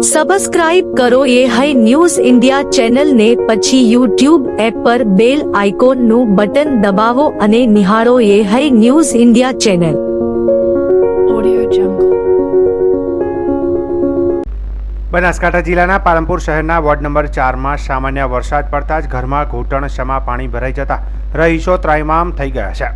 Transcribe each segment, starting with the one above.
Subscribe કરો એ high news India ચેનલને, પછી યુટ્યુબ એપ પર બેલ આઇકોનનું બટન દબાવો અને નિહાળો એ high news India channel. Banaskantha જિલ્લાના પાલનપુર શહેરના વોર્ડ નંબર 4માં સામાન્ય વરસાદ પડતા જ ઘરમાં ઘૂંટણસમાં પાણી ભરાઈ જતા રહીશો ત્રાહિમામ થઈ ગયા છે.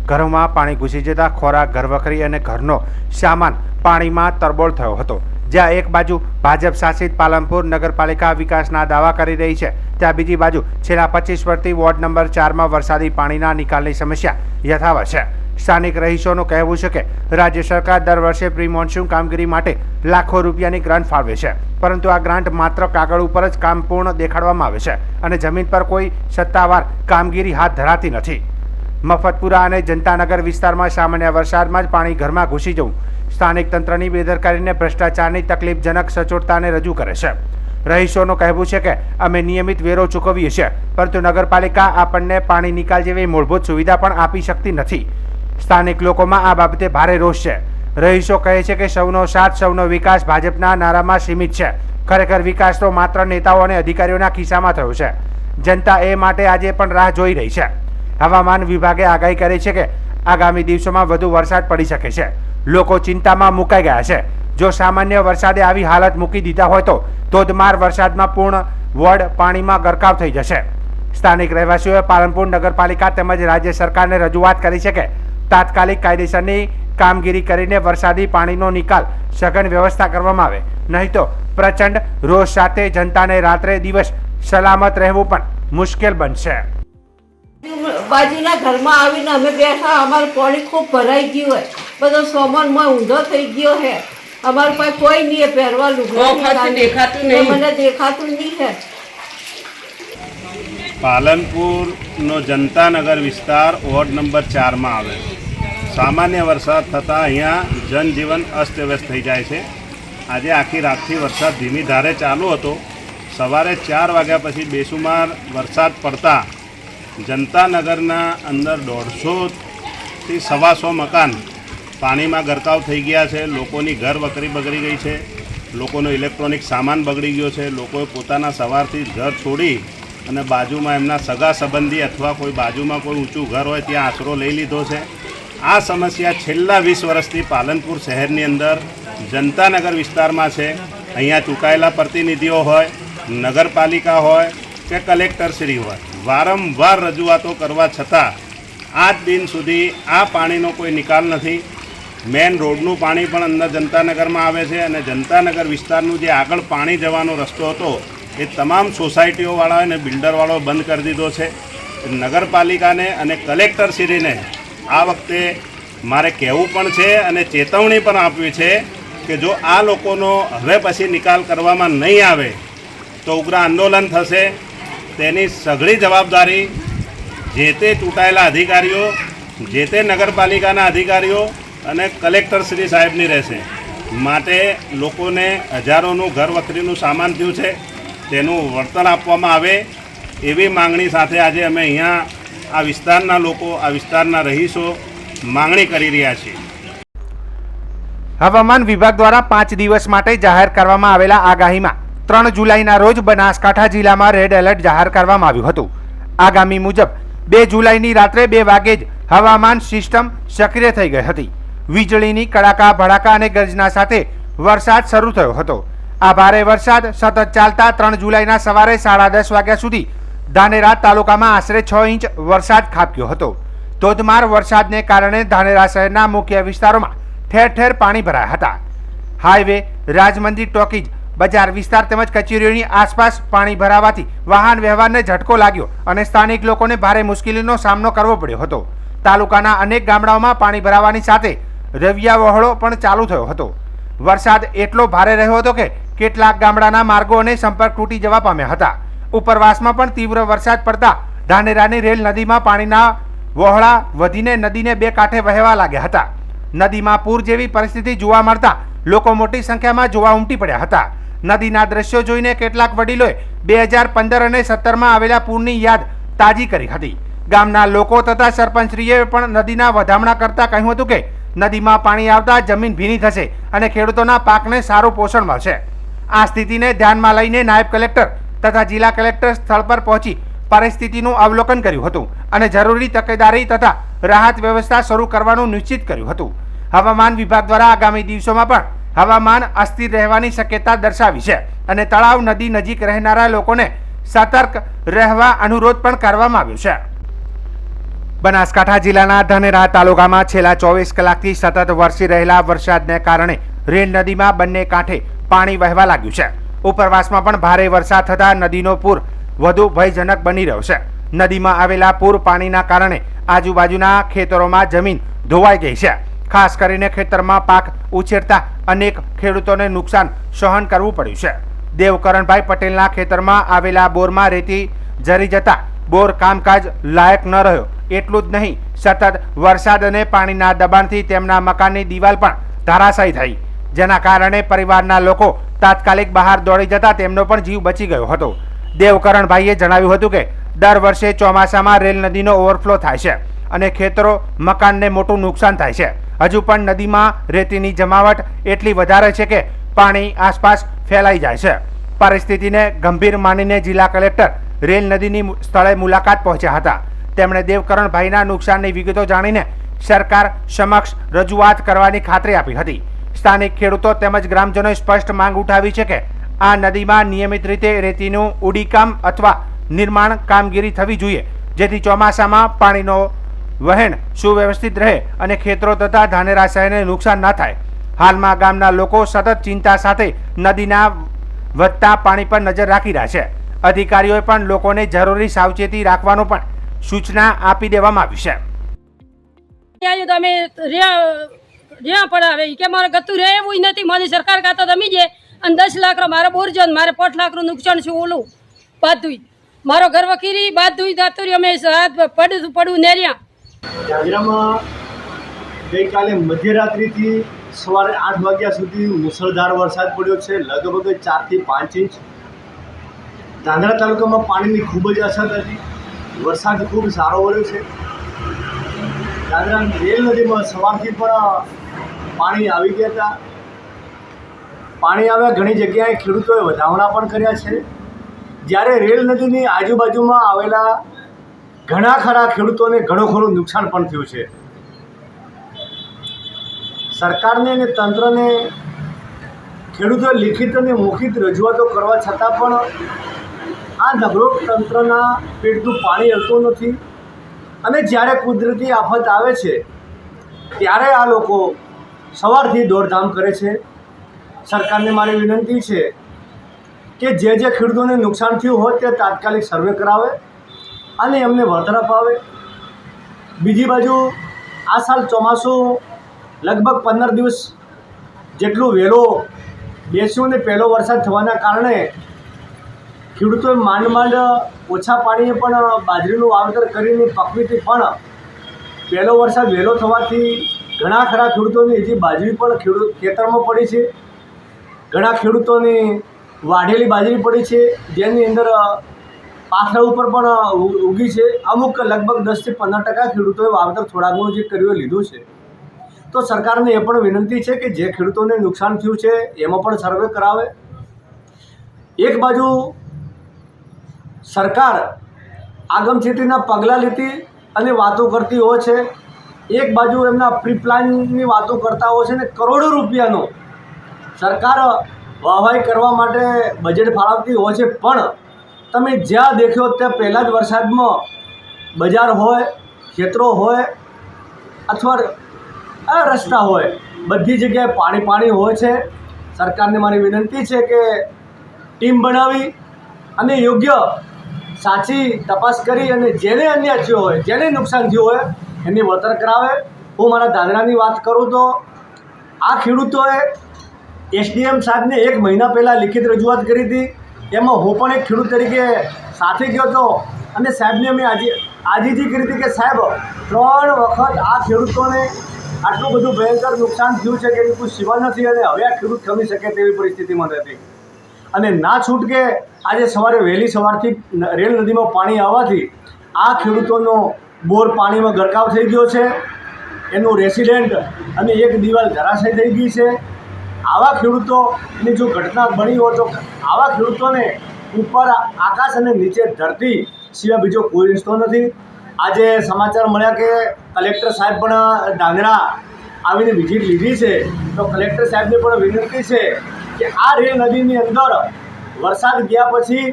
ઘરોમાં પાણી ઘૂસી જતા ખોરાક, ઘરવખરી અને ઘરનો સામાન પાણીમાં તરબોળ થયો હતો. જ્યાં એક બાજુ ભાજપ શાસિત પાલનપુર નગરપાલિકા વિકાસના દાવા કરી રહી છે, ત્યાં બીજી બાજુ છેલ્લા 25 વર્ષથી વોર્ડ નંબર 4માં વરસાદી પાણીના નિકાલની સમસ્યા યથાવત છે. સ્થાનિક રહીશોનું કહેવું છે કે રાજ્ય સરકાર દર વર્ષે પ્રી મોન્સૂન કામગીરી માટે લાખો રૂપિયાની ગ્રાન્ટ ફાળવે છે, પરંતુ આ ગ્રાન્ટ માત્ર કાગળ ઉપર જ કામ પૂર્ણ દેખાડવામાં આવે છે અને જમીન પર કોઈ સત્તાવાર કામગીરી હાથ ધરાતી નથી. મફતપુરા અને જનતાનગર વિસ્તારમાં સામાન્ય વરસાદમાં જ પાણી ઘરમાં ઘૂસી જવું સ્થાનિક તંત્રની બેદરકારીને ભ્રષ્ટાચારની તકલીફજનક સચોટતાને રજૂ કરે છે. રહીશોનું કહેવું છે કે અમે નિયમિત વેરો ચૂકવીએ છીએ, પરંતુ નગરપાલિકા આપણને પાણી નિકાલ જેવી મૂળભૂત સુવિધા પણ આપી શકતી નથી. સ્થાનિક લોકોમાં આ બાબતે ભારે રોષ છે. રહીશો કહે છે કે સૌનો સાથ, સૌનો વિકાસ ભાજપના નારામાં સીમિત છે. ખરેખર વિકાસ તો માત્ર નેતાઓ અને અધિકારીઓના ખિસ્સામાં થયો છે. જનતા એ માટે આજે પણ રાહ જોઈ રહી છે. હવામાન વિભાગે આગાહી કરી છે કે આગામી દિવસોમાં વધુ વરસાદ પડી શકે છે. લોકો ચિંતામાં મુકાઈ ગયા છે. જો સામાન્ય વરસાદે આવી હાલત મૂકી દીધા હોય તો ધોધમાર વરસાદમાં પૂર્ણ વોર્ડ પાણીમાં ગરકાવ થઈ જશે. સ્થાનિક રહેવાસીઓએ પાલનપુર નગરપાલિકા તેમજ રાજ્ય સરકારને રજૂઆત કરી છે કે તાત્કાલિક કાયદેસરની કામગીરી કરીને વરસાદી પાણીનો નિકાલ સઘન વ્યવસ્થા કરવામાં આવે, નહીં તો પ્રચંડ રોષ સાથે જનતાને રાત્રે દિવસ સલામત રહેવું પણ મુશ્કેલ બનશે. બાજુના ઘરમાં આવીને અમે બેઠા, અમારું પાણી ખૂબ ભરાઈ ગયું હોય, બધો સામાનમાં ઊંધો થઈ ગયો છે. અમારું પાસે કોઈ નહીં પહેરવા લુગડું દેખાતું નહીં, મને દેખાતું નહીં છે. પાલનપુરનો જનતાનગર વિસ્તાર વોર્ડ નંબર 4માં આવે. સામાન્ય વરસાદ થતાં અહીંયા જનજીવન અસ્તવ્યસ્ત થઈ જાય છે. આજે આખી રાતથી વરસાદ ધીમી ધારે ચાલુ હતો. સવારે 4 વાગ્યા પછી બેસુમાર વરસાદ પડતા જનતાનગરના અંદર 150થી 125 મકાન પાણીમાં ગરકાવ થઈ ગયા છે. લોકોની ઘર વખરી બગડી ગઈ છે. લોકોનો ઇલેક્ટ્રોનિક સામાન બગડી ગયો છે. લોકોએ પોતાના સવારથી ઘર છોડી અને બાજુમાં એમના સગા સંબંધી અથવા કોઈ બાજુમાં કોઈ ઊંચું ઘર હોય ત્યાં આશરો લઈ લીધો છે. આ સમસ્યા છેલ્લા 20 વર્ષથી પાલનપુર શહેરની અંદર જનતાનગર વિસ્તારમાં છે. અહીંયા ચૂંટાયેલા પ્રતિનિધિઓ હોય, નગરપાલિકા હોય કે કલેક્ટરશ્રી હોય, વારંવાર રજૂઆતો કરવા છતાં આજ દિન સુધી આ પાણીનો કોઈ નિકાલ નથી. મેન રોડનું પાણી પણ અંદર જનતાનગરમાં આવે છે અને જનતાનગર વિસ્તારનું જે આગળ પાણી જવાનો રસ્તો હતો એ તમામ સોસાયટીઓવાળા અને બિલ્ડરવાળો બંધ કરી દીધો છે. નગરપાલિકાને અને કલેક્ટરશ્રીને આ વખતે મારે કહેવું પણ છે અને ચેતવણી પણ આપવી છે કે જો આ લોકોનો હવે પછી નિકાલ કરવામાં નહીં આવે તો ઉગ્ર આંદોલન થશે. તેની સઘળી જવાબદારી જે તે ચૂંટાયેલા અધિકારીઓ, જે તે નગરપાલિકાના અધિકારીઓ અને કલેક્ટરશ્રી સાહેબની રહેશે. માટે લોકોને હજારોનું ઘર વખરીનું સામાન થયું છે, તેનું વળતર આપવામાં આવે એવી માંગણી સાથે આજે અમે અહીંયા આ વિસ્તારના લોકો, આ વિસ્તારના રહીશો માંગણી કરી રહ્યા છીએ. હવામાન વિભાગ દ્વારા 5 દિવસ માટે જાહેર કરવામાં આવેલા આગાહીમાં 3 જુલાઈના રોજ બનાસકાંઠા જિલ્લામાં રેડ એલર્ટ જાહેર કરવામાં આવ્યું હતું. આગામી મુજબ 2 જુલાઈની રાત્રે 2 વાગે જ હવામાન સિસ્ટમ સક્રિય થઈ ગઈ હતી. વીજળીની કડાકા ભડાકા અને ગર્જના સાથે વરસાદ શરૂ થયો હતો. આ ભારે વરસાદ સતત ચાલતા 3 જુલાઈના સવારે 10:30 વાગ્યા સુધી ધાનેરા તાલુકામાં આશરે 6 ઇંચ વરસાદ ખાબક્યો હતો. ધોધમાર વરસાદને કારણે ધાનેરા શહેરના મુખ્ય વિસ્તારોમાં ઠેર ઠેર પાણી ભરાયા હતા. હાઈવે, રાજમંદિર, ટોકીજ, બજાર વિસ્તાર તેમજ કચેરીઓની આસપાસ પાણી ભરાવાથી વાહન વ્યવહારને ઝટકો લાગ્યો અને સ્થાનિક લોકોને ભારે મુશ્કેલીનો સામનો કરવો પડ્યો હતો. તાલુકાના અનેક ગામડાઓમાં પાણી ભરાવાની સાથે રવિયા વહોળો પણ ચાલુ થયો હતો. વરસાદ એટલો ભારે રહ્યો હતો કે કેટલાક ગામડાના માર્ગો અને સંપર્ક તૂટી જવા પામ્યા હતા. ઉપરવાસમાં પણ તીવ્ર વરસાદ પડતા ધાનેરાની રેલ નદીમાં પાણીના વહોળા વધીને નદીને 2 કાંઠે વહેવા લાગ્યા હતા. નદીમાં પૂર જેવી પરિસ્થિતિ જોવા મળતા લોકો મોટી સંખ્યામાં જોવા ઉમટી પડ્યા હતા. નદીના દ્રશ્યો જોઈને કેટલાક વડીલોએ 2015 અને 17માં આવેલા પૂરની યાદ તાજી કરી હતી. ગામના લોકો તથા સરપંચશ્રીએ પણ નદીના વધામણા કરતા કહ્યું હતું કે નદીમાં પાણી આવતા જમીન ભીની થશે અને ખેડૂતોના પાકને સારું પોષણ મળશે. આ સ્થિતિને ધ્યાનમાં લઈને નાયબ કલેક્ટર તથા જિલ્લા કલેક્ટર સ્થળ પર પહોંચી પરિસ્થિતિનું અવલોકન કર્યું હતું અને જરૂરી તકેદારી તથા રાહત વ્યવસ્થા શરૂ કરવાનું નિશ્ચિત કર્યું હતું. હવામાન વિભાગ દ્વારા આગામી દિવસોમાં પણ હવામાન અસ્થિર રહેવાની શક્યતા દર્શાવી છે અને તળાવ નદી નજીક રહેનારા લોકોને સતર્ક રહેવા અનુરોધ પણ કરવામાં આવ્યો છે. બનાસકાંઠા જિલ્લાના ધાનેરા તાલુકામાં છેલ્લા 24 કલાકથી સતત વરસી રહેલા વરસાદને કારણે રેલ નદીમાં બંને કાંઠે પાણી વહેવા લાગ્યું છે. ઉપરવાસમાં પણ ભારે વરસાદ થતાં નદીનો પૂર વધુ ભયજનક બની રહ્યો છે. નદીમાં આવેલા પૂર પાણીના કારણે આજુબાજુના ખેતરોમાં જમીન ધોવાઈ ગઈ છે. ખાસ કરીને ખેતરમાં પાક ઉછેરતા અનેક ખેડૂતોને નુકસાન સહન કરવું પડ્યું છે. દેવકરણભાઈ પટેલના ખેતરમાં આવેલા બોરમાં રેતી ઝરી જતા બોર કામકાજ લાયક ન રહ્યો. એટલું જ નહીં, સતત વરસાદ અને પાણીના દબાણથી તેમના મકાનની દિવાલ પણ ધરાશાયી થઈ, જેના કારણે પરિવારના લોકો તાત્કાલિક બહાર દોડી જતા તેમનો પણ જીવ બચી ગયો હતો. દેવકરણભાઈએ જણાવ્યું હતું કે દર વર્ષે ચોમાસામાં રેલ નદીનો ઓવરફ્લો થાય છે અને ખેતરો મકાનને મોટું નુકસાન થાય છે. હજુ પણ નદીમાં રેતીની જમાવટ એટલી વધારે છે કે પાણી આસપાસ ફેલાઈ જાય છે. પરિસ્થિતિને ગંભીર માનીને જિલ્લા કલેક્ટર રેલ નદીની સ્થળે મુલાકાત પહોંચ્યા હતા. તેમણે દેવકરણભાઈના નુકસાનની વિગતો જાણીને સરકાર સમક્ષ રજૂઆત કરવાની ખાતરી આપી હતી. સ્થાનિક ખેડૂતો તેમજ ગ્રામજનોએ સ્પષ્ટ માંગ ઉઠાવી છે કે આ નદીમાં નિયમિત રીતે રેતીનું ઉડીકામ અથવા નિર્માણ કામગીરી થવી જોઈએ, જેથી ચોમાસામાં પાણીનો વહેણ સુવ્યવસ્થિત રહે અને ખેતરો તથા ધાનેરા શહેરને નુકસાન ન થાય. હાલમાં ગામના લોકો સતત ચિંતા સાથે નદીના વધતા પાણી પર નજર રાખી રહ્યા છે. અધિકારીઓએ પણ લોકોને જરૂરી સાવચેતી રાખવાનું પણ સૂચના આપી દેવામાં આવી છે. તમે રહ્યા પડાવે કે મારે ગતું રહે એવું નથી. મારી સરકાર ખાતા તમે જે અને 10 લાખ મારે બોરજો મારે 5 લાખનું નુકસાન છે. ઓલું બાદુઈ મારો ઘર વકીરી બાદુઈ દાતુરી અમે પડું નેર્યા. જાજરામાં ગઈકાલે મધ્યરાત્રિથી સવારે 8 વાગ્યા સુધી મુસળધાર વરસાદ પડ્યો છે, લગભગ 4 થી 5 ઇંચ. ધાંગધ્રા તાલુકામાં પાણીની ખૂબ જ અછત હતી. વરસાદ ખૂબ સારો પડ્યો છે. ધાંગધ્રા રેલ નદીમાં સવારથી પણ પાણી આવી ગયા હતા. પાણી આવ્યા ઘણી જગ્યાએ ખેડૂતોએ વધામણા પણ કર્યા છે. જ્યારે રેલ નદીની આજુબાજુમાં આવેલા ઘણા ખરા ખેડૂતોને ઘણું ખરું નુકસાન પણ થયું છે. સરકારને અને તંત્રને ખેડૂતોએ લિખિત અને મૌખિક રજૂઆતો કરવા છતાં પણ આ નબળો તંત્રના પેટનું પાણી હલતું નથી. અને જ્યારે કુદરતી આફત આવે છે ત્યારે આ લોકો સવારથી દોડધામ કરે છે. સરકારને મારી વિનંતી છે કે જે ખેડૂતોને નુકસાન થયું હોય તે તાત્કાલિક સર્વે કરાવે અને એમને વળતર અપાવે. બીજી બાજુ આ સાલ ચોમાસું લગભગ 15 દિવસ જેટલું વહેલો બેસ્યું અને પહેલો વરસાદ થવાના કારણે ખેડૂતોએ માંડ ઓછા પાણીએ પણ બાજરીનું વાવેતર કરીને પકવીથી પણ પહેલો વરસાદ વહેલો થવાથી ઘણા ખરા ખેડૂતોની હજી બાજરી પણ ખેતરમાં પડી છે. ઘણા ખેડૂતોની વાઢેલી બાજરી પડી છે, જેની અંદર પાથરા ઉપર પણ ઉગી છે. અમુક લગભગ 10 થી 15% ખેડૂતોએ વાવેતર થોડા ઘણું જે કર્યું લીધું છે. તો સરકારને એ પણ વિનંતી છે કે જે ખેડૂતોને નુકસાન થયું છે એમાં પણ સર્વે કરાવે. એક બાજુ સરકાર આગમચેતીના પગલાં લેતી અને વાતો કરતી હોય છે, એક બાજુ એમના પ્રી પ્લાનની વાતો કરતા હોય છે ને કરોડો રૂપિયાનો સરકાર વાહવાઈ કરવા માટે બજેટ ફાળવતી હોય છે. પણ તમે જ્યાં દેખ્યો ત્યાં પહેલાં જ વરસાદમાં બજાર હોય, ખેતરો હોય અથવા રસ્તા હોય, બધી જગ્યાએ પાણી હોય છે. સરકારને મારી વિનંતી છે કે ટીમ બનાવી અને યોગ્ય સાચી તપાસ કરી અને જેને અન્યાય થયો હોય, જેને નુકસાન થયું હોય એની વળતર કરાવે. હું મારા ધાંગધ્રાની વાત કરું તો આ ખેડૂતોએ એસડીએમ સાહેબને 1 મહિના પહેલાં લિખિત રજૂઆત કરી હતી. એમાં હું પણ એક ખેડૂત તરીકે સાથે ગયો હતો અને સાહેબને અમે આજીજી કરી હતી કે સાહેબ 3 વખત આ ખેડૂતોને આટલું બધું ભયંકર નુકસાન થયું છે કે એની કોઈ સીમા નથી અને હવે આ ખેડૂત ખમી શકે તેવી પરિસ્થિતિમાં નથી. અને ના છૂટકે આજે સવારે વહેલી સવારથી રેલ નદીમાં પાણી આવવાથી આ ખેડૂતોનો બોર પાણીમાં ગરકાવ થઈ ગયો છે. એનું રેસિડેન્ટ અને એક દિવાલ ધરાશાયી થઈ ગઈ છે. આવા ખેડૂતોની જો ઘટના બની હોય તો આવા ખેડૂતોને ઉપર આકાશ અને નીચે ધરતી સિવાય બીજો કોઈ રસ્તો નથી. આજે સમાચાર મળ્યા કે કલેક્ટર સાહેબ પણ ધાંગરા આવીને વિઝિટ લીધી છે. તો કલેક્ટર સાહેબને પણ વિનંતી છે કે આ રેલ નદીની અંદર વરસાદ ગયા પછી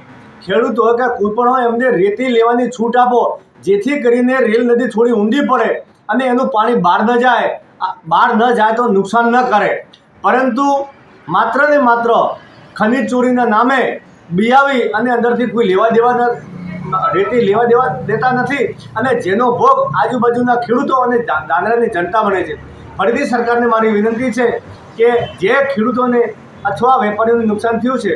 ખેડૂત હોય કે કોઈ પણ હોય એમને રેતી લેવાની છૂટ આપો, જેથી કરીને રેલ નદી થોડી ઊંડી પડે અને એનું પાણી બહાર ન જાય તો નુકસાન ન કરે. પરંતુ માત્ર ને માત્ર ખનીજ ચોરીના નામે બિયાવી અને અંદરથી કોઈ રેતી લેવા દેવા દેતા નથી અને જેનો ભોગ આજુબાજુના ખેડૂતો અને ધાંગરાની જનતા બને છે. ફરીથી સરકારને મારી વિનંતી છે કે જે ખેડૂતોને અથવા વેપારીઓને નુકસાન થયું છે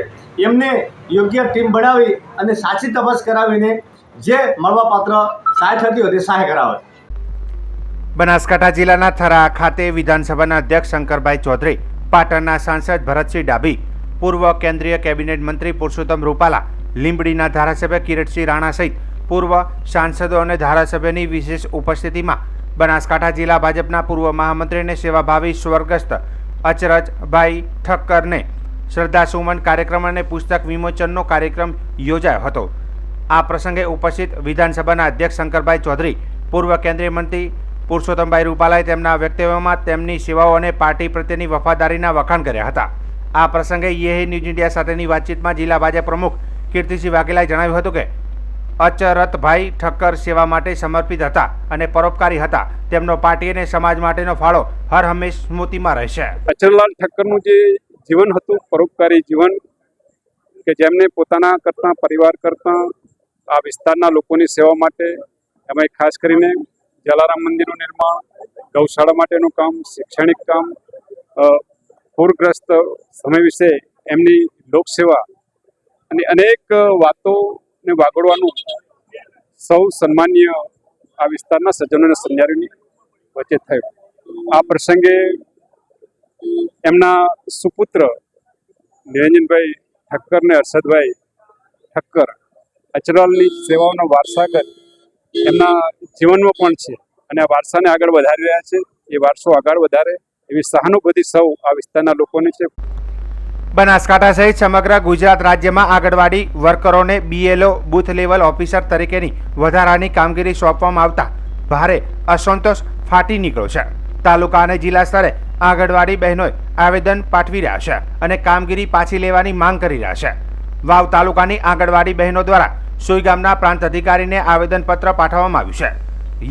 એમને યોગ્ય ટીમ બનાવી અને સાચી તપાસ કરાવીને જે મળવાપાત્ર સહાય થતી હોય તે સહાય કરાવે. બનાસકાંઠા જિલ્લાના થરા ખાતે વિધાનસભાના અધ્યક્ષ શંકરભાઈ ચૌધરી, પાટણના સાંસદ ભરતસિંહ ડાભી, પૂર્વ કેન્દ્રીય કેબિનેટ મંત્રી પુરુષોત્તમ રૂપાલા, લીંબડીના ધારાસભ્ય કિરીટસિંહ રાણા સહિત પૂર્વ સાંસદો અને ધારાસભ્યની વિશેષ ઉપસ્થિતિમાં બનાસકાંઠા જિલ્લા ભાજપના પૂર્વ મહામંત્રી અને સેવાભાવી સ્વર્ગસ્થ અચરજભાઈ ઠક્કરને શ્રદ્ધાસુમન કાર્યક્રમ અને પુસ્તક વિમોચનનો કાર્યક્રમ યોજાયો હતો. આ પ્રસંગે ઉપસ્થિત વિધાનસભાના અધ્યક્ષ શંકરભાઈ ચૌધરી, પૂર્વ કેન્દ્રીય મંત્રી પુરુષોત્તમભાઈ રૂપાલાએ તેમના વક્તવ્યમાં તેમની સેવાઓ અને પાર્ટી પ્રત્યેની વફાદારીના વખાણ કર્યા હતા. આ પ્રસંગે યે ન્યૂઝ ઇન્ડિયા સાથેની વાતચીતમાં જિલ્લા ભાજપ પ્રમુખ કીર્તિસિંહ વાઘેલાએ જણાવ્યું હતું કે અચરતભાઈ ઠક્કર સેવા માટે સમર્પિત હતા અને પરોપકારી હતા. તેમનો પાર્ટી અને સમાજ માટેનો ફાળો હર હંમેશ સ્મૃતિમાં રહેશે. અચરલાલ ઠક્કરનું જે જીવન હતું, પરોપકારી જીવન, કે જેમને પોતાના કરતાં પરિવાર કરતાં આ વિસ્તારના લોકોની સેવા માટે, એમાં ખાસ કરીને જલારામ મંદિરનું નિર્માણ, ગૌશાળા માટેનું કામ, શૈક્ષણિક કામ, પૂરગ્રસ્ત સમય વિશે એમની લોકસેવા અને અનેક વાતોને વાગોળવાનું સૌ સન્માનીય આ વિસ્તારના સજ્જનો અને સન્યારીઓની વચ્ચે થયું. આ પ્રસંગે એમના સુપુત્ર નિરંજનભાઈ ઠક્કર ને હર્ષદભાઈ ઠક્કર અચરલાલની સેવાઓનો વારસાગત એમના જીવનમાં પણ છે અને આ વારસાને આગળ વધારી રહ્યા છે. એ વારસો આગળ વધારે એવી સહાનુભૂતિ સૌ આ વિસ્તારના લોકોની છે. બનાસકાંઠા સહિત સમગ્ર ગુજરાત રાજ્યમાં આંગણવાડી વર્કરોને BLO બૂથ લેવલ ઓફિસર તરીકેની વધારાની કામગીરી સોંપવામાં આવતા ભારે અસંતોષ ફાટી નીકળ્યો છે. તાલુકા અને જિલ્લા સ્તરે આંગણવાડી બહેનોએ આવેદન પાઠવી રહ્યા છે અને કામગીરી પાછી લેવાની માંગ કરી રહ્યા છે. વાવ તાલુકાની આંગણવાડી બહેનો દ્વારા સોઈ ગામના પ્રાંત અધિકારીને આવેદનપત્ર પાઠવવામાં આવ્યું છે.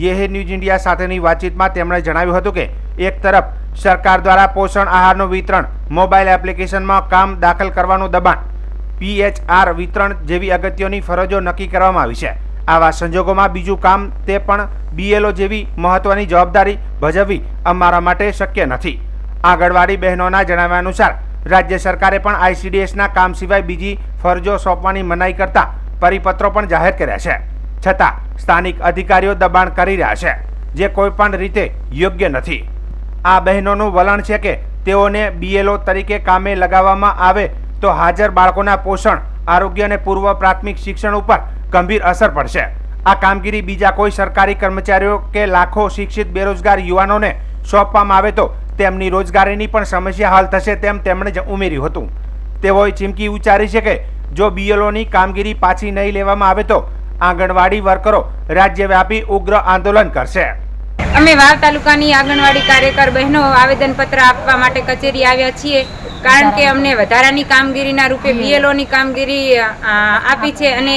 યે ન્યૂઝ ઇન્ડિયા સાથેની વાતચીતમાં તેમણે જણાવ્યું હતું કે એક તરફ સરકાર દ્વારા પોષણ આહારનું વિતરણ, મોબાઈલ એપ્લિકેશનમાં કામ દાખલ કરવાનું દબાણ, PHR વિતરણ જેવી અગત્યની ફરજો નક્કી કરવામાં આવી છે. આવા સંજોગોમાં બીજું કામ તે પણ BLO જેવી મહત્વની જવાબદારી ભજવવી અમારા માટે શક્ય નથી. આંગણવાડી બહેનોના જણાવ્યા અનુસાર રાજ્ય સરકારે પણ ICDSના કામ સિવાય બીજી ફરજો સોંપવાની મનાઈ કરતા પરિપત્રો પણ જાહેર કર્યા છે. છતાં સ્થાનિક અધિકારીઓ દબાણ કરી રહ્યા છે, જે કોઈ પણ રીતે યોગ્ય નથી. આ બહેનોનું વલણ છે કે તેઓને BLO તરીકે કામે લગાવવામાં આવે તો હાજર બાળકોના પોષણ, આરોગ્ય અને પૂર્વ પ્રાથમિક શિક્ષણ ઉપર ગંભીર અસર પડશે. આ કામગીરી બીજા કોઈ સરકારી કર્મચારીઓ કે લાખો શિક્ષિત બેરોજગાર યુવાનોને સોંપવામાં આવે તો તેમની રોજગારીની પણ સમસ્યા હલ થશે તેમ તેમણે ઉમેર્યું હતું. તેઓએ ચીમકી ઉચ્ચારી છે કે જો BLOની કામગીરી પાછી નહીં લેવામાં આવે તો આંગણવાડી વર્કરો રાજ્યવ્યાપી ઉગ્ર આંદોલન કરશે. અમે વાવ તાલુકાની આંગણવાડી કાર્યકર બહેનો આવેદનપત્ર આપવા માટે કચેરી આવ્યા છીએ, કારણ કે અમને વધારાની કામગીરીના રૂપે BLOની કામગીરી આપી છે અને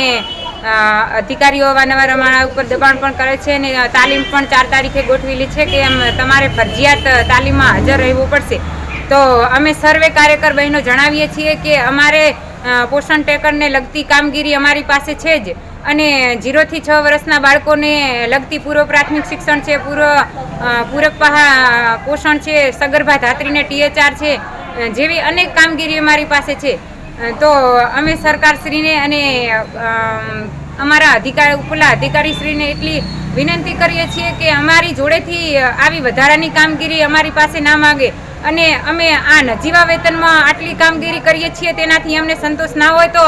અધિકારીઓ અવારનવાર અમારા ઉપર દબાણ પણ કરે છે અને તાલીમ પણ 4 તારીખે ગોઠવેલી છે કે તમારે ફરજિયાત તાલીમમાં હાજર રહેવું પડશે. તો અમે સર્વે કાર્યકર બહેનો જણાવીએ છીએ કે અમારે પોષણ ટેકરને લગતી કામગીરી અમારી પાસે છે જ, અને 0 થી 6 વર્ષના બાળકોને લગતી પૂર્વ પ્રાથમિક શિક્ષણ છે, પૂરક પોષણ છે, સગર્ભા ધાત્રીને THR છે જેવી અનેક કામગીરી અમારી પાસે છે. તો અમે સરકારશ્રીને અને અમારા ઉપલા અધિકારીશ્રીને એટલી વિનંતી કરીએ છીએ કે અમારી જોડેથી આવી વધારાની કામગીરી અમારી પાસે ના માગે, અને અમે આ નજીવા વેતનમાં આટલી કામગીરી કરીએ છીએ તેનાથી અમને સંતોષ ના હોય તો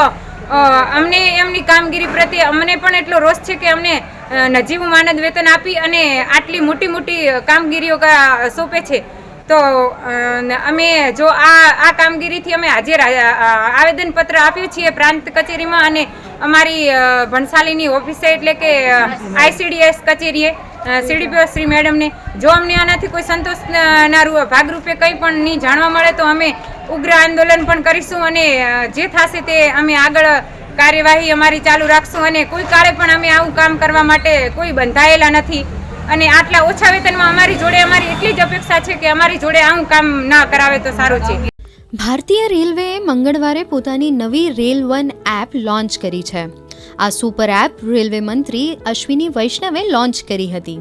અમને એમની કામગીરી પ્રત્યે અમને પણ એટલો રોષ છે કે અમને નજીવું માનદ વેતન આપી અને આટલી મોટી કામગીરીઓ સોંપે છે. તો અમે જો આ કામગીરીથી અમે આજે આવેદનપત્ર આપ્યું છીએ પ્રાંત કચેરીમાં અને અમારી ભણસાલીની ઓફિસે એટલે કે ICDS કચેરીએ CDPO શ્રી મેડમને જો અમને આનાથી કોઈ સંતોષના ભાગરૂપે કંઈ પણ નહીં જાણવા મળે તો અમે ઉગ્ર આંદોલન પણ કરીશું અને જે થશે તે અમે આગળ કાર્યવાહી અમારી ચાલુ રાખશું અને કોઈ કાળે પણ અમે આવું કામ કરવા માટે કોઈ બંધાયેલા નથી અને આટલા ઓછા વેતનમાં અમારી જોડે અમારી એટલી જ અપેક્ષા છે કે અમારી જોડે આવું કામ ના કરાવે તો સારું છે. ભારતીય રેલવેએ મંગળવારે પોતાની નવી રેલ વન એપ લોન્ચ કરી છે. આ સુપર એપ રેલવે મંત્રી અશ્વિની વૈષ્ણવે લોન્ચ કરી હતી.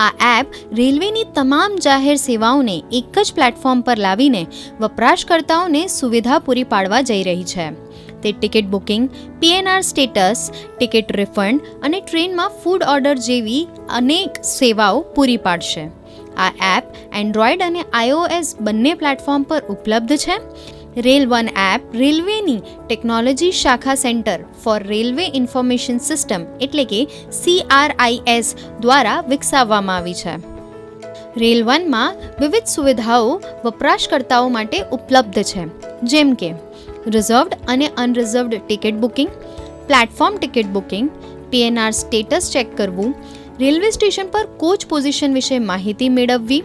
આ એપ રેલવેની તમામ જાહેર સેવાઓને એક જ પ્લેટફોર્મ પર લાવીને વપરાશકર્તાઓને સુવિધા પૂરી પાડવા જઈ રહી છે. તે ticket booking, PNR status, ticket refund અને ટ્રેનમાં ફૂડ ઓર્ડર જેવી અનેક સેવાઓ પૂરી પાડશે. આ એપ એન્ડ્રોઈડ અને iOS બંને પ્લેટફોર્મ પર ઉપલબ્ધ છે. રેલ વન એપ રેલવેની ટેકનોલોજી શાખા centre for railway information system એટલે કે CRIS દ્વારા વિકસાવવામાં આવી છે. રેલ વનમાં વિવિધ સુવિધાઓ વપરાશકર્તાઓ માટે ઉપલબ્ધ છે, જેમ કે રિઝર્વડ અને unreserved ticket booking, platform ticket booking, PNR status check કરવું, રેલવે સ્ટેશન પર કોચ પોઝિશન વિશે માહિતી મેળવવી.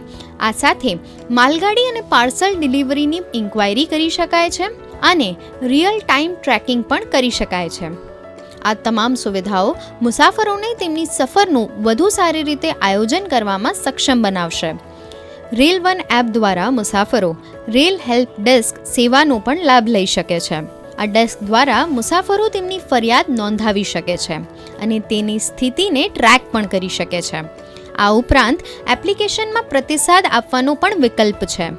આ સાથે માલગાડી અને પાર્સલ ડિલિવરીની ઇન્ક્વાયરી કરી શકાય છે અને રિયલ ટાઈમ ટ્રેકિંગ પણ કરી શકાય છે. આ તમામ સુવિધાઓ મુસાફરોને તેમની સફરનું વધુ સારી રીતે આયોજન કરવામાં સક્ષમ બનાવશે. રેલ વન એપ દ્વારા મુસાફરો રેલ હેલ્પ ડેસ્ક સેવાનો પણ લાભ લઈ શકે છે. આ ડેસ્ક દ્વારા મુસાફરો તેમની ફરિયાદ નોંધાવી શકે છે અને તેની સ્થિતિને ટ્રેક પણ કરી શકે છે. આ ઉપરાંત એપ્લિકેશનમાં પ્રતિસાદ આપવાનો પણ વિકલ્પ છે.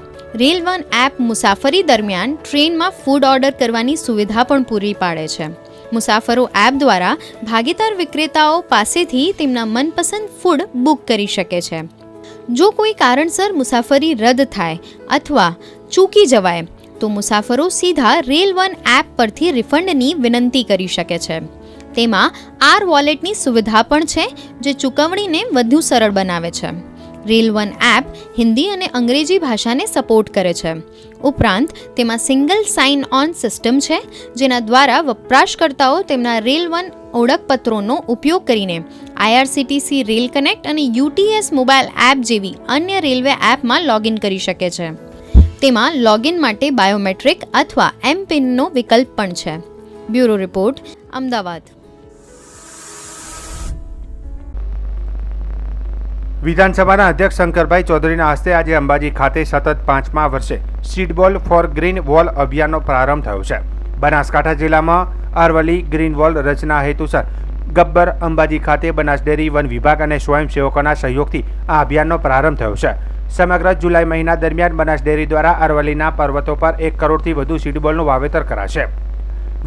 રેલ વન એપ મુસાફરી દરમિયાન ટ્રેનમાં ફૂડ ઓર્ડર કરવાની સુવિધા પણ પૂરી પાડે છે. મુસાફરો એપ દ્વારા ભાગીદાર વિક્રેતાઓ પાસેથી તેમના મનપસંદ ફૂડ બુક કરી શકે છે. જો કોઈ કારણસર મુસાફરી રદ થાય અથવા ચૂકી જવાય તો મુસાફરો સીધા રેલ વન એપ પરથી રિફંડની વિનંતી કરી શકે છે. તેમાં R-વોલેટની સુવિધા પણ છે, જે ચૂકવણીને વધુ સરળ બનાવે છે. રેલ વન એપ હિન્દી અને અંગ્રેજી ભાષાને સપોર્ટ કરે છે. ઉપરાંત તેમાં સિંગલ સાઇન ઓન સિસ્ટમ છે, જેના દ્વારા વપરાશકર્તાઓ તેમના રેલ વન ઓળખપત્રોનો ઉપયોગ કરીને IRCTC રેલ કનેક્ટ અને UTS મોબાઈલ એપ જેવી અન્ય રેલવે એપમાં લોગિન કરી શકે છે. તેમાં લોગિન માટે બાયોમેટ્રિક અથવા MPINનો વિકલ્પ પણ છે. Bureau report, Ahmedabad. વિધાનસભાના અધ્યક્ષ શંકરભાઈ ચૌધરીના હસ્તે આજે અંબાજી ખાતે સતત 5મા વર્ષે સીડબોલ ફોર ગ્રીન વોલ અભિયાનનો પ્રારંભ થયો છે. બનાસકાંઠા જિલ્લામાં અરવલ્લી ગ્રીન વોલ રચના હેતુસર ગબ્બર અંબાજી ખાતે બનાસ ડેરી, વન વિભાગ અને સ્વયંસેવકોના સહયોગથી આ અભિયાનનો પ્રારંભ થયો છે. સમગ્ર જુલાઈ મહિના દરમિયાન બનાસ ડેરી દ્વારા અરવલ્લીના પર્વતો પર 1 કરોડથી વધુ સીડબોલનું વાવેતર કરાશે.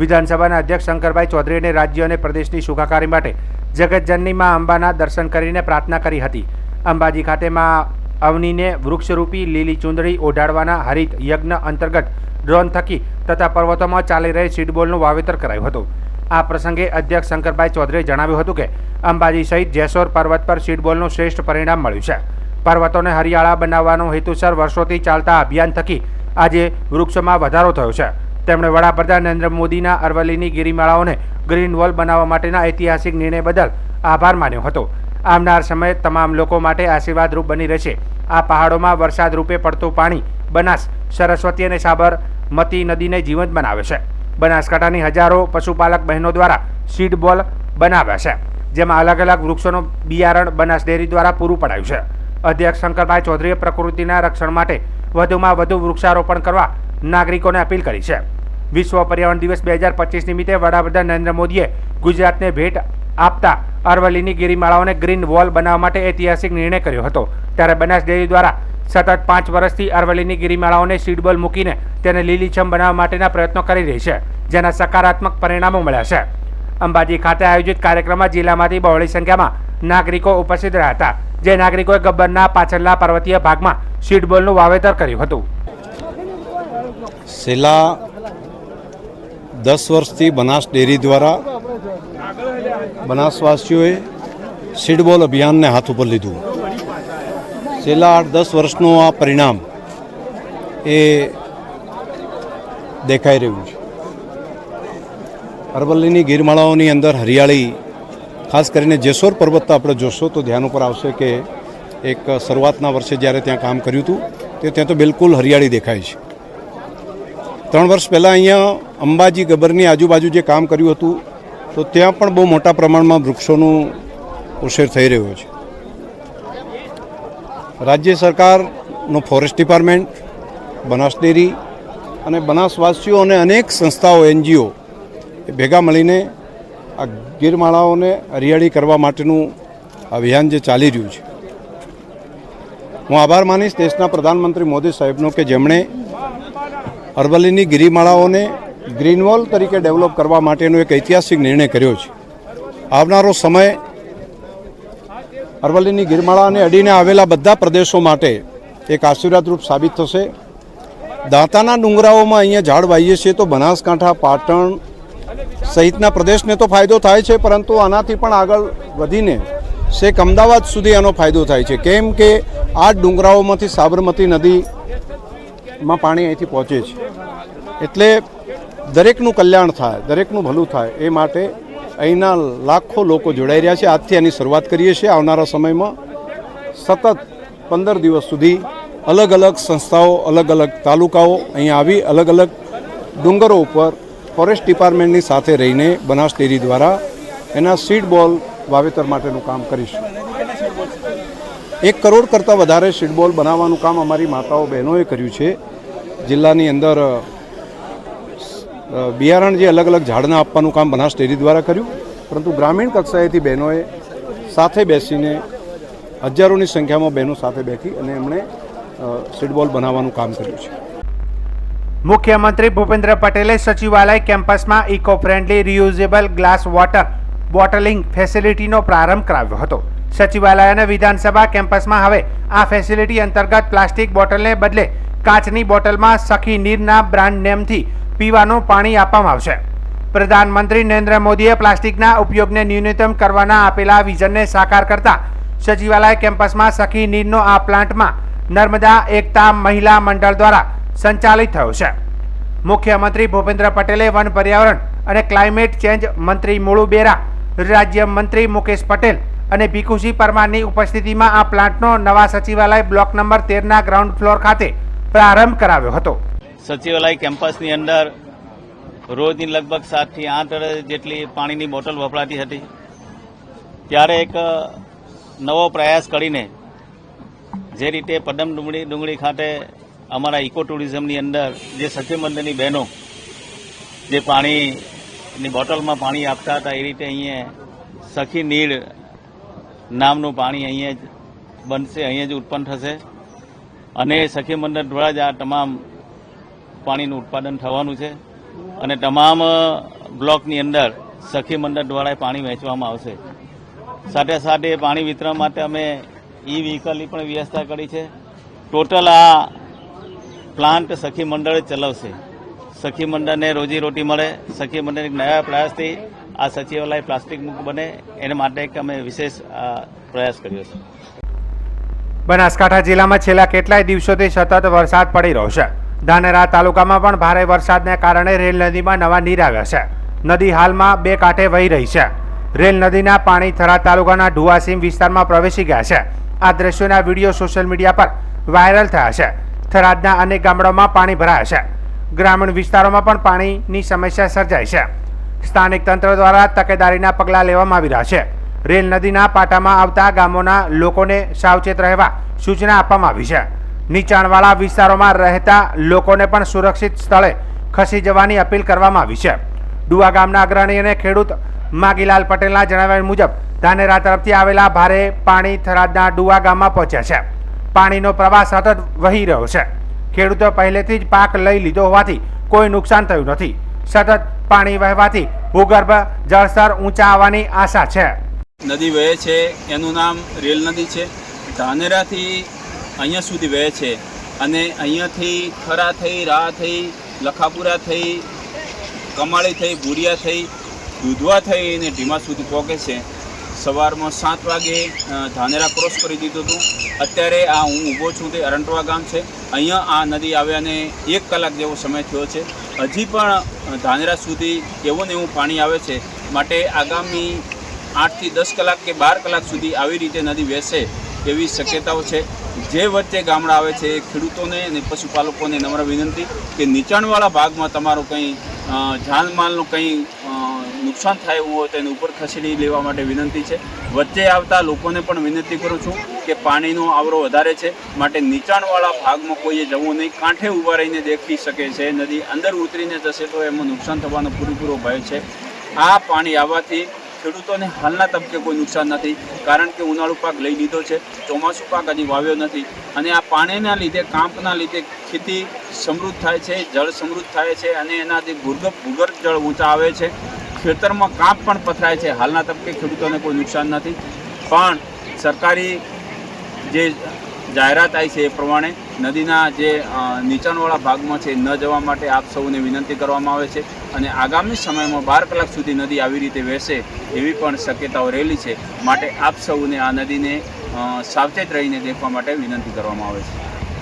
વિધાનસભાના અધ્યક્ષ શંકરભાઈ ચૌધરીને રાજ્ય અને પ્રદેશની સુખાકારી માટે જગતજનની માં અંબાના દર્શન કરીને પ્રાર્થના કરી હતી. અંબાજી ખાતે માં અવનીને વૃક્ષરૂપી લીલી ચૂંદડી ઓઢાડવાના હરિત યજ્ઞ અંતર્ગત ડ્રોન થકી તથા પર્વતોમાં ચાલી રહેલ સીડબોલનું વાવેતર કરાયું હતું. આ પ્રસંગે અધ્યક્ષ શંકરભાઈ ચૌધરીએ જણાવ્યું હતું કે અંબાજી સહિત જેસોર પર્વત પર સીડબોલનું શ્રેષ્ઠ પરિણામ મળ્યું છે. પર્વતોને હરિયાળા બનાવવાનો હેતુસર વર્ષોથી ચાલતા અભિયાન થકી આજે વૃક્ષોમાં વધારો થયો છે. તેમણે વડાપ્રધાન નરેન્દ્ર મોદીના અરવલ્લીની ગિરિમાળાઓને ગ્રીન વોલ બનાવવા માટેના ઐતિહાસિક નિર્ણય બદલ આભાર માન્યો હતો. આવનાર સમય તમામ લોકો માટે આશીર્વાદરૂપ બની રહેશે. આ પહાડોમાં વરસાદ રૂપે પડતું પાણી બનાસ, સરસ્વતી અને સાબરમતી નદીને જીવંત બનાવે છે. બનાસકાંઠાની હજારો પશુપાલક બહેનો દ્વારા સીડ બોલ બનાવ્યા છે, જેમાં અલગ અલગ વૃક્ષોનું બિયારણ બનાસ ડેરી દ્વારા પૂરું પડાયું છે. અધ્યક્ષ શંકરભાઈ ચૌધરીએ પ્રકૃતિના રક્ષણ માટે વધુમાં વધુ વૃક્ષારોપણ કરવા નાગરિકોને અપીલ કરી છે. વિશ્વ પર્યાવરણ દિવસ 2025 નિમિત્તે વડાપ્રધાન નરેન્દ્ર મોદીએ ગુજરાતને ભેટ આપતા અરવલ્લીની ગિરિમાળાઓને ગ્રીન વોલ બનાવવા માટે ઐતિહાસિક નિર્ણય કર્યો હતો. ત્યારે બનાસ ડેરી દ્વારા સતત 5 વર્ષથી અરવલ્લીની ગિરિમાળાઓને સીડબોલ મૂકીને તેને લીલીછમ બનાવવા માટેના પ્રયત્નો કરી રહી છે, જેના સકારાત્મક પરિણામો મળ્યા છે. અંબાજી ખાતે આયોજિત કાર્યક્રમમાં જિલ્લામાંથી બહોળી સંખ્યામાં નાગરિકો ઉપસ્થિત રહ્યા હતા, જે નાગરિકોએ ગબ્બરના પાછળના પર્વતીય ભાગમાં સીડબોલનું વાવેતર કર્યું હતું. છેલ્લા 10 વર્ષથી બનાસ ડેરી દ્વારા બનાસવાસીઓએ સીડબોલ અભિયાનને હાથ ઉપર લીધું. છેલ્લા 8-10 વર્ષનું આ પરિણામ એ દેખાઈ રહ્યું છે. અરવલ્લીની ગીરમાળાઓની અંદર હરિયાળી, ખાસ કરીને જેસોર પર્વત આપણે જોશો તો ધ્યાન ઉપર આવશે કે એક શરૂઆતના વર્ષે જ્યારે ત્યાં કામ કર્યું હતું તે ત્યાં તો બિલકુલ હરિયાળી દેખાય છે. 3 વર્ષ પહેલાં અહીંયા અંબાજી ગબ્બરની આજુબાજુ જે કામ કર્યું હતું તો ત્યાં પણ બહુ મોટા પ્રમાણમાં વૃક્ષોનું ઉછેર થઈ રહ્યો છે. રાજ્ય સરકારનો ફોરેસ્ટ ડિપાર્ટમેન્ટ, બનાસ ડેરી અને બનાસવાસીઓ અને અનેક સંસ્થાઓ, NGO એ ભેગા મળીને આ ગીરમાળાઓને હરિયાળી કરવા માટેનું અભિયાન જે ચાલી રહ્યું છે, હું આભાર માનીશ દેશના પ્રધાનમંત્રી મોદી સાહેબનો કે જેમણે અરવલ્લીની ગિરિમાળાઓને ગ્રીન વોલ તરીકે ડેવલપ કરવા માટેનો એક ઐતિહાસિક નિર્ણય કર્યો છે. આવનારો સમય અરવલ્લીની ગિરમાળાને અડીને આવેલા બધા પ્રદેશો માટે એક આશીર્વાદરૂપ સાબિત થશે. દાંતાના ડુંગરાઓમાં અહીંયા ઝાડ વાવીએ છીએ તો બનાસકાંઠા, પાટણ સહિતના પ્રદેશને તો ફાયદો થાય છે, પરંતુ આનાથી પણ આગળ વધીને છેક અમદાવાદ સુધી આનો ફાયદો થાય છે. કેમ કે આ ડુંગરાઓમાંથી સાબરમતી નદીમાં પાણી અહીંથી પહોંચે છે. એટલે દરેકનું કલ્યાણ થાય, દરેકનું ભલું થાય એ માટે અહીંના લાખો લોકો જોડાઈ રહ્યા છે. આજથી આની શરૂઆત કરીએ છીએ. આવનારા સમયમાં સતત 15 દિવસ સુધી અલગ અલગ સંસ્થાઓ, અલગ અલગ તાલુકાઓ અહીંયા આવી અલગ અલગ ડુંગરો ઉપર ફોરેસ્ટ ડિપાર્ટમેન્ટની સાથે રહીને બનાસ ડેરી દ્વારા એના સીડ બોલ વાવેતર માટેનું કામ કરીશું. 1 કરોડ કરતાં વધારે સીડ બોલ બનાવવાનું કામ અમારી માતાઓ બહેનોએ કર્યું છે. જિલ્લાની અંદર બિયારણ જે અલગ અલગ ઝાડના આપવાનું કામ બનાસ ડેરી દ્વારા કર્યું, પરંતુ ગ્રામીણ કક્ષાએથી બહેનોએ સાથે બેસીને હજારોની સંખ્યામાં બહેનો સાથે બેઠી અને એમણે સીડબોલ બનાવવાનું કામ કર્યું છે. મુખ્યમંત્રી ભૂપેન્દ્ર પટેલે સચિવાલય કેમ્પસમાં eco friendly reusable glass water bottling ફેસિલિટીનો પ્રારંભ કરાવ્યો હતો. સચિવાલય અને વિધાનસભા કેમ્પસમાં હવે આ ફેસિલિટી અંતર્ગત પ્લાસ્ટિક બોટલને બદલે કાચની બોટલમાં સખી નીરના બ્રાન્ડ નેમથી પીવાનું પાણી આપવામાં આવશે. પ્રધાનમંત્રી નરેન્દ્ર મોદીએ પ્લાસ્ટિકના ઉપયોગને ન્યૂનતમ કરવાના આપેલા વિઝનને સાકાર કરતા સચિવાલય કેમ્પસમાં સખી નીરનો આ પ્લાન્ટમાં નર્મદા એકતા મહિલા મંડળ દ્વારા સંચાલિત થયો છે. મુખ્યમંત્રી ભૂપેન્દ્ર પટેલે વન, પર્યાવરણ અને ક્લાઇમેટ ચેન્જ મંત્રી મુળુ બેરા, રાજ્ય મંત્રી મુકેશ પટેલ અને ભીખુસિંહ પરમારની ઉપસ્થિતિમાં આ પ્લાન્ટનો નવા સચિવાલય બ્લોક નંબર 13ના ગ્રાઉન્ડ ફ્લોર ખાતે પ્રારંભ કરાવ્યો હતો. સચિવાલય કેમ્પસની અંદર રોજની લગભગ 7 થી 8 જેટલી પાણીની બોટલ વપરાતી હતી. ત્યારે એક નવો પ્રયાસ કરીને જે રીતે પદમ ડુંગળી ખાતે અમારા ઇકો ટુરિઝમની અંદર જે સખી મંડળની બહેનો જે પાણીની બોટલમાં પાણી આપતા હતા, એ રીતે અહીંયા સખી નીર નામનું પાણી અહીંયા જ બનશે, અહીંયા જ ઉત્પન્ન થશે અને સખી મંડળ દ્વારા જ આ તમામ પાણીનું ઉત્પાદન થવાનું છે અને તમામ બ્લોકની અંદર સખી મંડળ દ્વારા પાણી વહેંચવામાં આવશે. સાથે સાથે પાણી વિતરણ માટે અમે વ્હીકલની પણ વ્યવસ્થા કરી છે. ટોટલ આ પ્લાન્ટ સખી મંડળ ચલાવશે. સખી મંડળને રોજીરોટી મળે. સખી મંડળ એક નવા પ્રયાસથી આ સચિવાલય પ્લાસ્ટિક મુક્ત બને એના માટે એક અમે વિશેષ પ્રયાસ કર્યો છે. બનાસકાંઠા જિલ્લામાં છેલ્લા કેટલાય દિવસોથી સતત વરસાદ પડી રહ્યો છે. ધાનેરા તાલુકામાં પણ ભારે વરસાદને કારણે રેલ નદીમાં નવા નીર આવ્યા છે. નદી હાલમાં 2 કાંઠે વહી રહી છે. રેલ નદીના પાણી થરાદ તાલુકાના ઢુવાસીમ વિસ્તારમાં પ્રવેશી ગયા છે. આ દ્રશ્યોના વિડીયો સોશિયલ મીડિયા પર વાયરલ થયા છે. થરાદના અનેક ગામડાઓમાં પાણી ભરાયા છે. ગ્રામીણ વિસ્તારોમાં પણ પાણીની સમસ્યા સર્જાઈ છે. સ્થાનિક તંત્ર દ્વારા તકેદારીના પગલાં લેવામાં આવી રહ્યા છે. રેલ નદીના પાટામાં આવતા ગામોના લોકોને સાવચેત રહેવા સૂચના આપવામાં આવી છે. નીચાણવાળા વિસ્તારોમાં રહેતા લોકોને પણ સુરક્ષિત સ્થળે ખસી જવાની અપીલ કરવામાં આવી છે. ડુવા ગામના અગ્રણી અને ખેડૂત માગીલાલ પટેલના જણાવ્યા મુજબ ધાનેરા તરફથી આવેલા ભારે પાણી થરાદના ડુવા ગામમાં પહોંચ્યા છે. પાણીનો પ્રવાહ સતત વહી રહ્યો છે. ખેડૂતો પહેલેથી જ પાક લઈ લીધો હોવાથી કોઈ નુકસાન થયું નથી. સતત પાણી વહેવાથી ભૂગર્ભ જળસ્તર ઊંચા આવવાની આશા છે. નદી વહે છે એનું નામ રેલ નદી છે. ધાનેરાથી અહીંયા સુધી વહે છે અને અહીંયાથી ખરા થઈ, રાહ થઈ, લખાપુરા થઈ, કમાળી થઈ, ભૂરિયા થઈ, દૂધવા થઈ અને ઢીમા સુધી પહોંચે છે. સવારમાં 7 વાગે ધાનેરા ક્રોસ કરી દીધું હતું. અત્યારે આ હું ઊભો છું તે અરંટવા ગામ છે. અહીંયા આ નદી આવ્યાને 1 કલાક જેવો સમય થયો છે. હજી પણ ધાનેરા સુધી એવું ને એવું પાણી આવે છે. માટે આગામી 8 થી 10 કલાક કે 12 કલાક સુધી આવી રીતે નદી વહેશે એવી શક્યતાઓ છે. જે વચ્ચે ગામડા આવે છે ખેડૂતોને અને પશુપાલકોને નમ્ર વિનંતી કે નીચાણવાળા ભાગમાં તમારું કંઈ જાનમાલનું કંઈ નુકસાન થાય એવું હોય તો એને ઉપર ખસેડી લેવા માટે વિનંતી છે. વચ્ચે આવતા લોકોને પણ વિનંતી કરું છું કે પાણીનો આવરો વધારે છે, માટે નીચાણવાળા ભાગમાં કોઈએ જવું નહીં. કાંઠે ઊભા રહીને દેખી શકે છે. નદી અંદર ઉતરીને જશે તો એમાં નુકસાન થવાનો પૂરેપૂરો ભય છે. આ પાણી આવવાથી ખેડૂતોને હાલના તબક્કે કોઈ નુકસાન નથી, કારણ કે ઉનાળુ પાક લઈ લીધો છે, ચોમાસું પાક હજી વાવ્યો નથી. અને આ પાણીના લીધે, કાંપના લીધે ખેતી સમૃદ્ધ થાય છે, જળ સમૃદ્ધ થાય છે અને એનાથી ભૂગર્ભ જળ ઊંચા આવે છે. ખેતરમાં કાંપ પણ પથરાય છે. હાલના તબક્કે ખેડૂતોને કોઈ નુકસાન નથી, પણ સરકારી જે જાહેરાત આવી છે એ પ્રમાણે નદીના જે નીચાણવાળા ભાગમાં છે ન જવા માટે આપ સૌને વિનંતી કરવામાં આવે છે. અને આગામી સમયમાં 12 કલાક સુધી નદી આવી રીતે વહેશે એવી પણ શક્યતાઓ રહેલી છે. માટે આપ સૌને આ નદીને સાવચેત રહીને દેખવા માટે વિનંતી કરવામાં આવે છે.